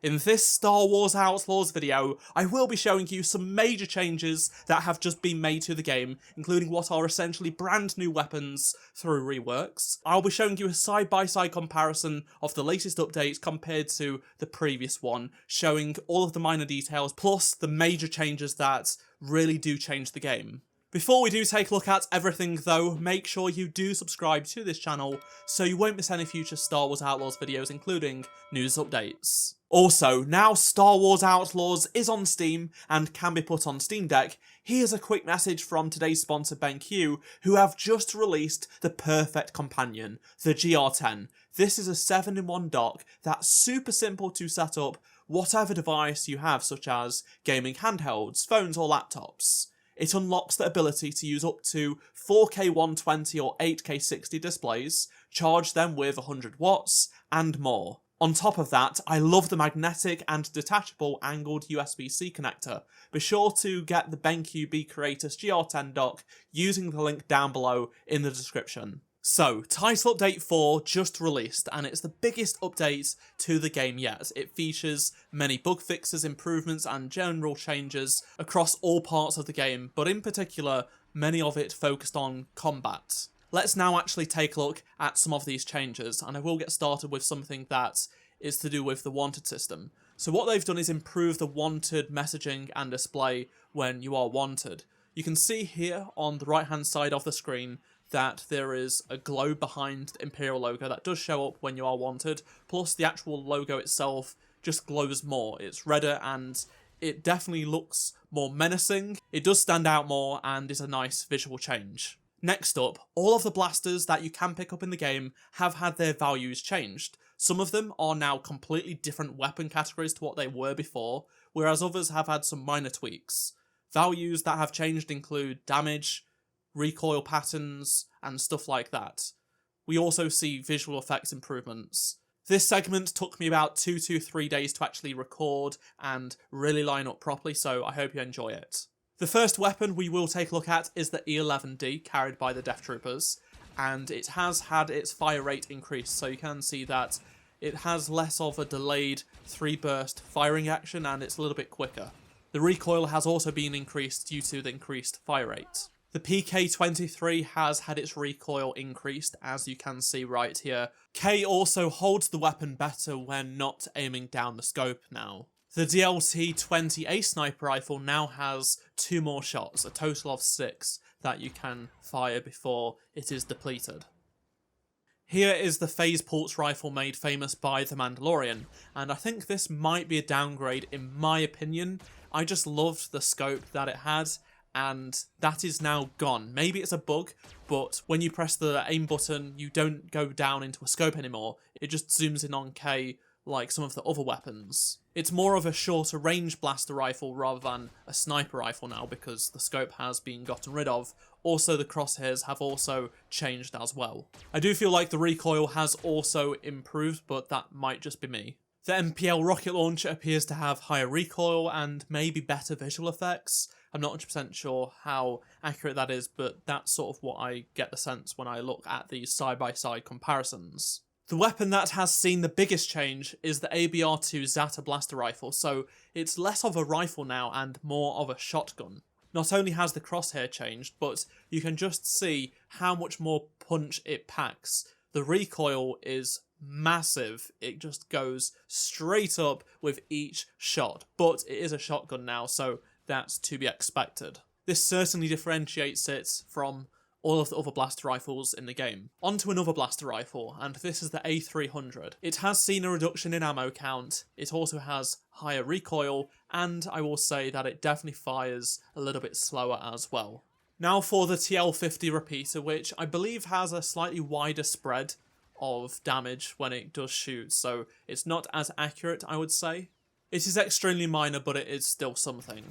In this Star Wars Outlaws video, I will be showing you some major changes that have just been made to the game, including what are essentially brand new weapons through reworks. I'll be showing you a side-by-side comparison of the latest updates compared to the previous one, showing all of the minor details plus the major changes that really do change the game. Before we do take a look at everything though, make sure you do subscribe to this channel so you won't miss any future Star Wars Outlaws videos, including news updates. Also, now Star Wars Outlaws is on Steam and can be put on Steam Deck, here's a quick message from today's sponsor BenQ, who have just released the perfect companion, the GR10. This is a 7-in-1 dock that's super simple to set up whatever device you have, such as gaming handhelds, phones or laptops. It unlocks the ability to use up to 4K 120 or 8K 60 displays, charge them with 100 watts, and more. On top of that, I love the magnetic and detachable angled USB-C connector. Be sure to get the BenQ B Creators GR10 dock using the link down below in the description. So, Title Update 4 just released, and it's the biggest update to the game yet. It features many bug fixes, improvements, and general changes across all parts of the game, but in particular, many of it focused on combat. Let's now actually take a look at some of these changes, and I will get started with something that is to do with the wanted system. So what they've done is improve the wanted messaging and display when you are wanted. You can see here on the right hand side of the screen that there is a glow behind the Imperial logo that does show up when you are wanted, plus the actual logo itself just glows more. It's redder and it definitely looks more menacing. It does stand out more and is a nice visual change. Next up, all of the blasters that you can pick up in the game have had their values changed. Some of them are now completely different weapon categories to what they were before, whereas others have had some minor tweaks. Values that have changed include damage, recoil patterns, and stuff like that. We also see visual effects improvements. This segment took me about 2 to 3 days to actually record and really line up properly, so I hope you enjoy it. The first weapon we will take a look at is the E11D, carried by the Death Troopers, and it has had its fire rate increased, so you can see that it has less of a delayed 3-burst firing action and it's a little bit quicker. The recoil has also been increased due to the increased fire rate. The PK-23 has had its recoil increased, as you can see right here. K also holds the weapon better when not aiming down the scope now. The DLT-20A sniper rifle now has 2 more shots, a total of 6 that you can fire before it is depleted. Here is the phase pulse rifle made famous by The Mandalorian, and I think this might be a downgrade in my opinion. I just loved the scope that it had, and that is now gone. Maybe it's a bug, but when you press the aim button, you don't go down into a scope anymore. It just zooms in on K like some of the other weapons. It's more of a shorter range blaster rifle rather than a sniper rifle now because the scope has been gotten rid of. Also, the crosshairs have also changed as well. I do feel like the recoil has also improved, but that might just be me. The MPL rocket launcher appears to have higher recoil and maybe better visual effects. I'm not 100% sure how accurate that is, but that's sort of what I get the sense when I look at these side-by-side comparisons. The weapon that has seen the biggest change is the ABR-2 Zata blaster rifle, so it's less of a rifle now and more of a shotgun. Not only has the crosshair changed, but you can just see how much more punch it packs. The recoil is massive. It just goes straight up with each shot, but it is a shotgun now, so that's to be expected. This certainly differentiates it from all of the other blaster rifles in the game. On to another blaster rifle, and this is the A300. It has seen a reduction in ammo count, it also has higher recoil, and I will say that it definitely fires a little bit slower as well. Now for the TL50 repeater, which I believe has a slightly wider spread of damage when it does shoot, so it's not as accurate, I would say. It is extremely minor, but it is still something.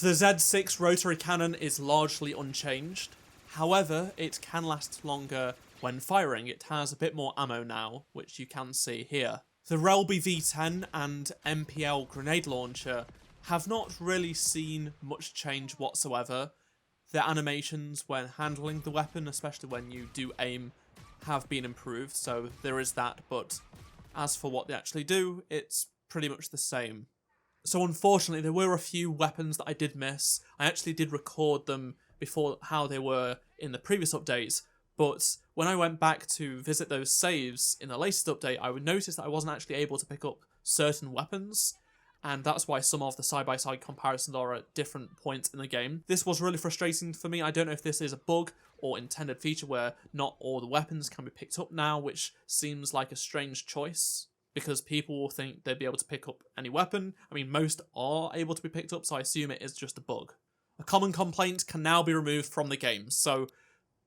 The Z6 rotary cannon is largely unchanged. However, it can last longer when firing. It has a bit more ammo now, which you can see here. The Relby V10 and MPL grenade launcher have not really seen much change whatsoever. Their animations when handling the weapon, especially when you do aim, have been improved, so there is that, but as for what they actually do, it's pretty much the same. So unfortunately, there were a few weapons that I did miss. I actually did record them before how they were in the previous updates, but when I went back to visit those saves in the latest update, I would notice that I wasn't actually able to pick up certain weapons, and that's why some of the side-by-side comparisons are at different points in the game. This was really frustrating for me. I don't know if this is a bug or intended feature where not all the weapons can be picked up now, which seems like a strange choice, because people will think they'd be able to pick up any weapon. I mean, most are able to be picked up, so I assume it is just a bug. A common complaint can now be removed from the game. So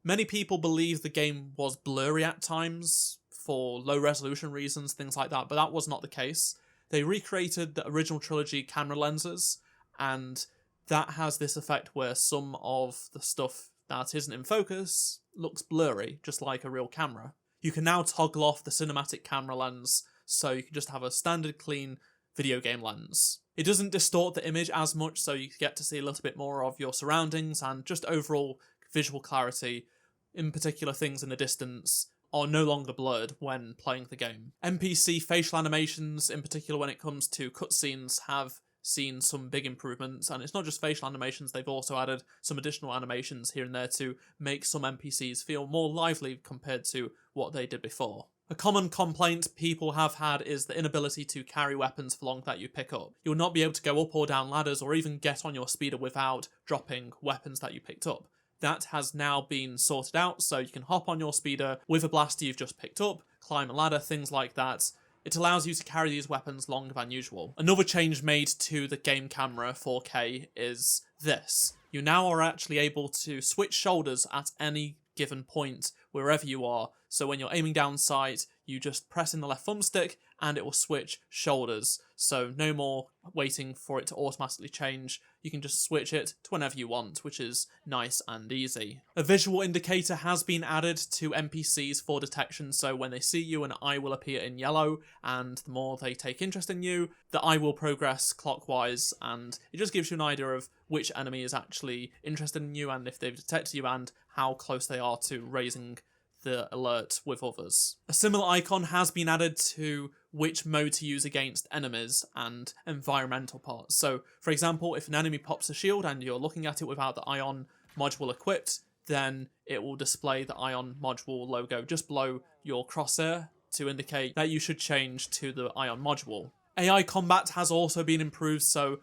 many people believe the game was blurry at times for low resolution reasons, things like that, but that was not the case. They recreated the original trilogy camera lenses, and that has this effect where some of the stuff that isn't in focus looks blurry, just like a real camera. You can now toggle off the cinematic camera lens, so you can just have a standard clean video game lens. It doesn't distort the image as much, so you get to see a little bit more of your surroundings and just overall visual clarity. In particular, things in the distance are no longer blurred when playing the game. NPC facial animations, in particular when it comes to cutscenes, have seen some big improvements, and it's not just facial animations, they've also added some additional animations here and there to make some NPCs feel more lively compared to what they did before. A common complaint people have had is the inability to carry weapons for long that you pick up. You'll not be able to go up or down ladders or even get on your speeder without dropping weapons that you picked up. That has now been sorted out, so you can hop on your speeder with a blaster you've just picked up, climb a ladder, things like that. It allows you to carry these weapons longer than usual. Another change made to the game camera 4K is this. You now are actually able to switch shoulders at any given point wherever you are. So when you're aiming down sight, you just press in the left thumbstick and it will switch shoulders. So no more waiting for it to automatically change. You can just switch it to whenever you want, which is nice and easy. A visual indicator has been added to NPCs for detection, so when they see you, an eye will appear in yellow, and the more they take interest in you, the eye will progress clockwise, and it just gives you an idea of which enemy is actually interested in you and if they've detected you and how close they are to raising the alert with others. A similar icon has been added to which mode to use against enemies and environmental parts. So, for example, if an enemy pops a shield and you're looking at it without the ion module equipped, then it will display the ion module logo just below your crosshair to indicate that you should change to the ion module. AI combat has also been improved, so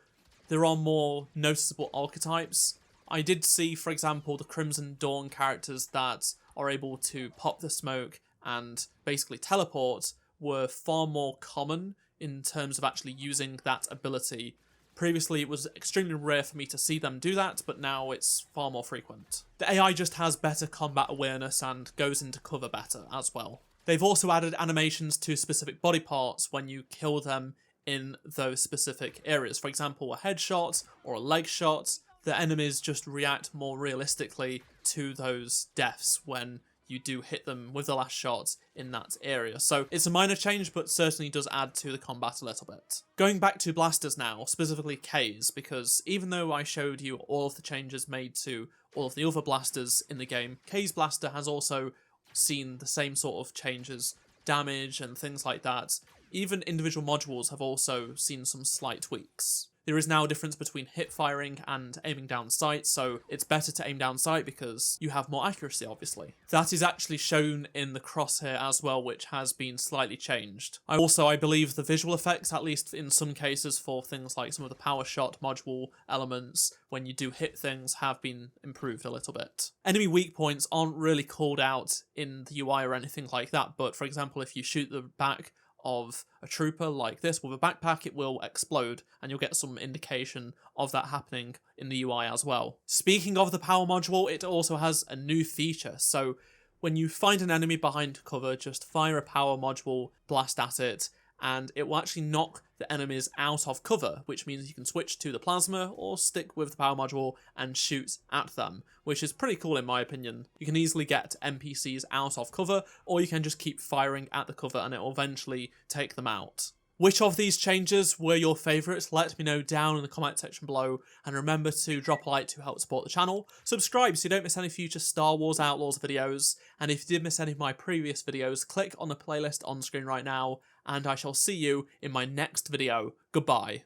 there are more noticeable archetypes. I did see, for example, the Crimson Dawn characters that are able to pop the smoke and basically teleport were far more common in terms of actually using that ability. Previously, it was extremely rare for me to see them do that, but now it's far more frequent. The AI just has better combat awareness and goes into cover better as well. They've also added animations to specific body parts when you kill them in those specific areas. For example, a headshot or a leg shot. The enemies just react more realistically to those deaths when you do hit them with the last shot in that area. So it's a minor change, but certainly does add to the combat a little bit. Going back to blasters now, specifically K's, because even though I showed you all of the changes made to all of the other blasters in the game, K's blaster has also seen the same sort of changes, damage and things like that. Even individual modules have also seen some slight tweaks. There is now a difference between hip firing and aiming down sight, so it's better to aim down sight because you have more accuracy, obviously. That is actually shown in the crosshair as well, which has been slightly changed. I believe the visual effects, at least in some cases for things like some of the power shot module elements, when you do hit things, have been improved a little bit. Enemy weak points aren't really called out in the UI or anything like that, but for example, if you shoot the back of a trooper like this with a backpack, it will explode and you'll get some indication of that happening in the UI as well. Speaking of the power module, it also has a new feature. So when you find an enemy behind cover, just fire a power module blast at it and it will actually knock the enemies out of cover, which means you can switch to the plasma or stick with the power module and shoot at them, which is pretty cool in my opinion. You can easily get NPCs out of cover, or you can just keep firing at the cover and it will eventually take them out. Which of these changes were your favourites? Let me know down in the comment section below, and remember to drop a like to help support the channel. Subscribe so you don't miss any future Star Wars Outlaws videos, and if you did miss any of my previous videos, click on the playlist on screen right now and I shall see you in my next video. Goodbye.